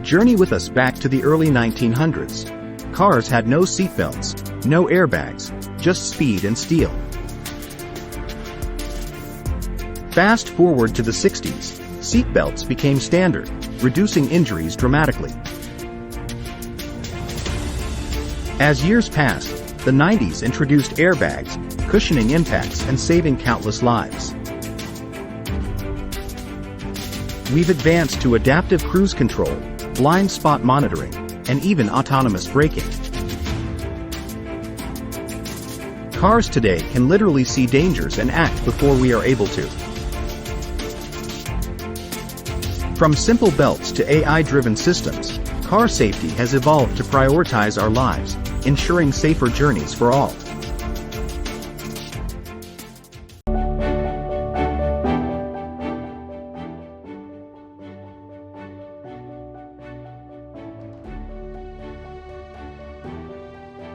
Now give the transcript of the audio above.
Journey with us back to the early 1900s. Cars had no seatbelts, no airbags, just speed and steel. Fast forward to the 60s, seatbelts became standard, reducing injuries dramatically. As years passed, the 90s introduced airbags, cushioning impacts and saving countless lives. We've advanced to adaptive cruise control, blind spot monitoring, and even autonomous braking. Cars today can literally see dangers and act before we are able to. From simple belts to AI-driven systems, car safety has evolved to prioritize our lives, ensuring safer journeys for all.